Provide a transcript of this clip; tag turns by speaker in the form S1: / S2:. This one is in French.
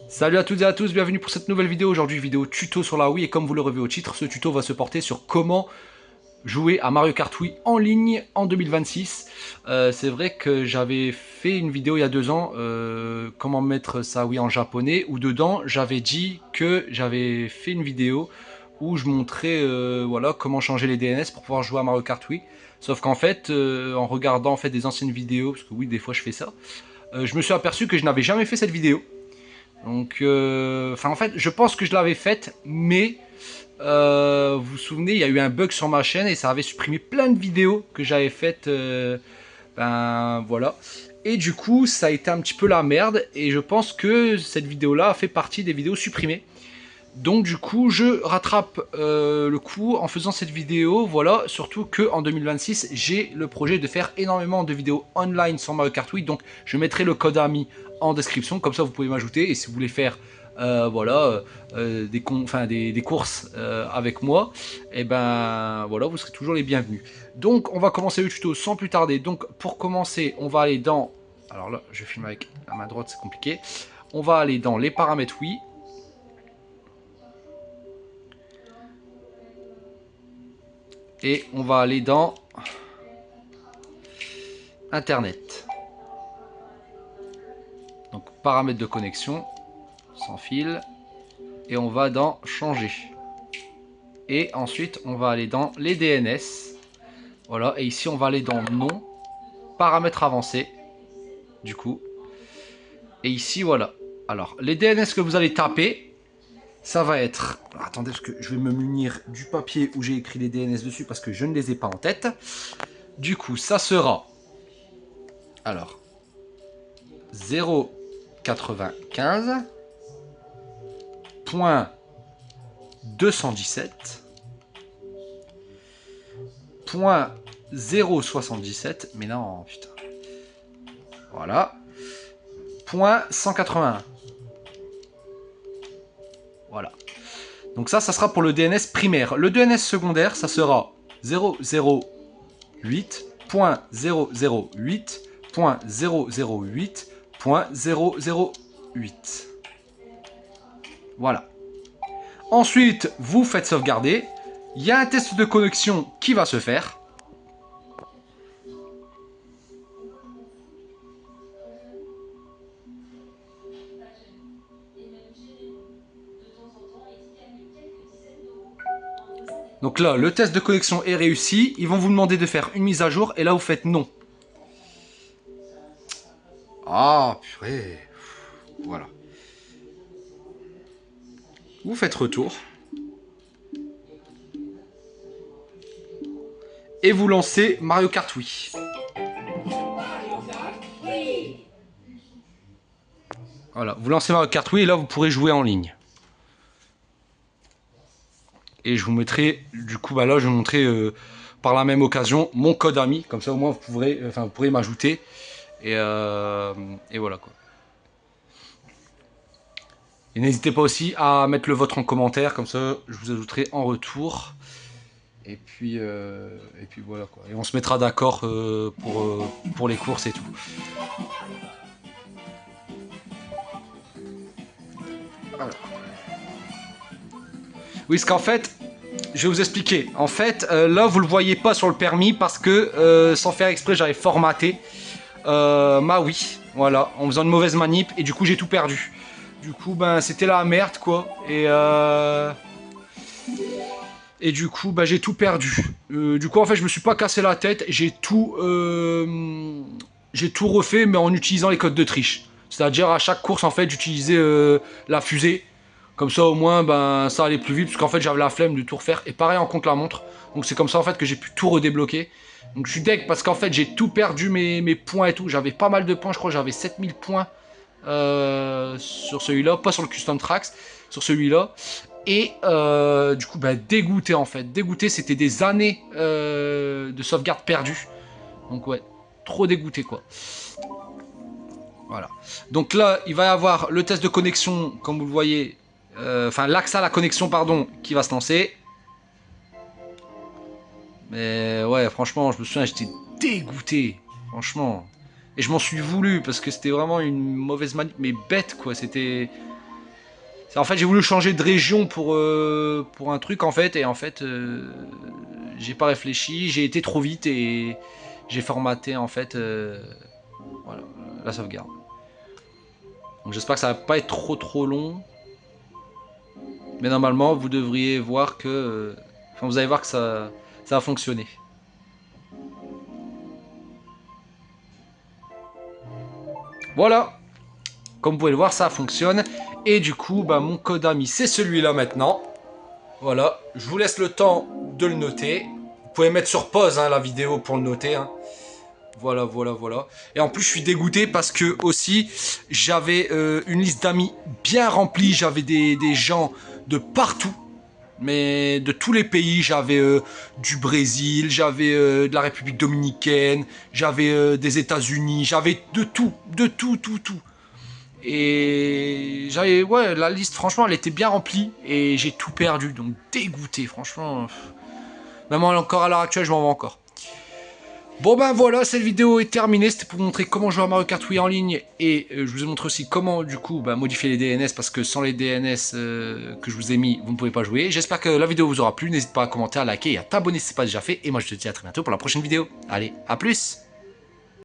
S1: Salut à toutes et à tous, bienvenue pour cette nouvelle vidéo. Aujourd'hui, vidéo tuto sur la Wii. Et comme vous l'aurez vu au titre, ce tuto va se porter sur comment jouer à Mario Kart Wii en ligne en 2026. C'est vrai que j'avais fait une vidéo il y a 2 ans, comment mettre sa Wii en japonais, où dedans j'avais dit que j'avais fait une vidéo où je montrais voilà, comment changer les DNS pour pouvoir jouer à Mario Kart Wii. Sauf qu'en fait, en regardant en fait, des anciennes vidéos, parce que oui, des fois je fais ça, je me suis aperçu que je n'avais jamais fait cette vidéo. Donc, en fait, je pense que je l'avais faite, mais vous vous souvenez, il y a eu un bug sur ma chaîne et ça avait supprimé plein de vidéos que j'avais faites. Ben voilà. Et du coup, ça a été un petit peu la merde. Et je pense que cette vidéo-là a fait partie des vidéos supprimées. Donc du coup, je rattrape le coup en faisant cette vidéo. Voilà, surtout que en 2026, j'ai le projet de faire énormément de vidéos online sur Mario Kart Wii. Donc je mettrai le code AMI en description, comme ça vous pouvez m'ajouter. Et si vous voulez faire voilà, des courses avec moi, et ben voilà, vous serez toujours les bienvenus. Donc on va commencer le tuto sans plus tarder. Donc pour commencer, on va aller dans... Alors là, je filme avec la main droite, c'est compliqué. On va aller dans les paramètres Wii. Et on va aller dans Internet. Donc paramètres de connexion, sans fil. Et on va dans Changer. Et ensuite on va aller dans les DNS. Voilà, et ici on va aller dans Nom, paramètres avancés. Du coup. Et ici voilà. Alors les DNS que vous allez taper, ça va être... Alors, attendez, parce que je vais me munir du papier où j'ai écrit les DNS dessus parce que je ne les ai pas en tête. Du coup, ça sera... Alors, 0,95.217.077, mais non, putain. Voilà. Point 181. Voilà. Donc ça sera pour le DNS primaire. Le DNS secondaire, ça sera 008.008.008.008. Voilà. Ensuite, vous faites sauvegarder. Il y a un test de connexion qui va se faire. Donc là, le test de connexion est réussi. Ils vont vous demander de faire une mise à jour. Et là, vous faites non. Ah, purée. Voilà. Vous faites retour. Et vous lancez Mario Kart Wii. Voilà, vous lancez Mario Kart Wii et là, vous pourrez jouer en ligne. Et je vous mettrai, du coup, bah là, je vais vous montrer par la même occasion mon code AMI. Comme ça, au moins, vous pourrez m'ajouter. Et voilà, quoi. Et n'hésitez pas aussi à mettre le vôtre en commentaire. Comme ça, je vous ajouterai en retour. Et puis voilà, quoi. Et on se mettra d'accord pour les courses et tout. Voilà. Oui, parce qu'en fait, je vais vous expliquer. En fait, là, vous le voyez pas sur le permis parce que, sans faire exprès, j'avais formaté ma Wii. Voilà, en faisant une mauvaise manip. Et du coup, j'ai tout perdu. Du coup, ben, c'était la merde, quoi. Et du coup, ben, j'ai tout perdu. Du coup, en fait, je me suis pas cassé la tête. J'ai tout refait, mais en utilisant les codes de triche. C'est-à-dire, à chaque course, en fait, j'utilisais la fusée. Comme ça, au moins, ben, ça allait plus vite, parce qu'en fait, j'avais la flemme de tout refaire. Et pareil en contre-la-montre. Donc, c'est comme ça, en fait, que j'ai pu tout redébloquer. Donc, je suis deg, parce qu'en fait, j'ai tout perdu, mes points et tout. J'avais pas mal de points, je crois, j'avais 7000 points sur celui-là. Pas sur le Custom Tracks, sur celui-là. Et du coup, ben, dégoûté, en fait. Dégoûté, c'était des années de sauvegarde perdues. Donc, ouais, trop dégoûté, quoi. Voilà. Donc là, il va y avoir le test de connexion, comme vous le voyez, l'accès à la connexion, pardon, qui va se lancer. Mais ouais, franchement, je me souviens, j'étais dégoûté, franchement. Et je m'en suis voulu, parce que c'était vraiment une mauvaise manip, mais bête, quoi, c'était... En fait, j'ai voulu changer de région pour un truc, en fait, et en fait, j'ai pas réfléchi, j'ai été trop vite et j'ai formaté, en fait, voilà, la sauvegarde. Donc j'espère que ça va pas être trop long. Mais normalement, vous devriez voir que... Enfin, vous allez voir que ça va fonctionner. Voilà. Comme vous pouvez le voir, ça fonctionne. Et du coup, bah, mon code ami, c'est celui-là maintenant. Voilà. Je vous laisse le temps de le noter. Vous pouvez mettre sur pause hein, la vidéo pour le noter. Hein. Voilà. Et en plus, je suis dégoûté parce que aussi, j'avais une liste d'amis bien remplie. J'avais des gens de partout. Mais de tous les pays, j'avais du Brésil, j'avais de la République Dominicaine, j'avais des États-Unis, j'avais de tout. Et j'avais, ouais, la liste, franchement, elle était bien remplie et j'ai tout perdu, donc dégoûté, franchement. Même encore à l'heure actuelle, je m'en vais encore. Bon ben voilà, cette vidéo est terminée, c'était pour vous montrer comment jouer à Mario Kart Wii en ligne et je vous ai montré aussi comment du coup modifier les DNS parce que sans les DNS que je vous ai mis, vous ne pouvez pas jouer. J'espère que la vidéo vous aura plu, n'hésite pas à commenter, à liker et à t'abonner si ce n'est pas déjà fait et moi je te dis à très bientôt pour la prochaine vidéo. Allez, à plus!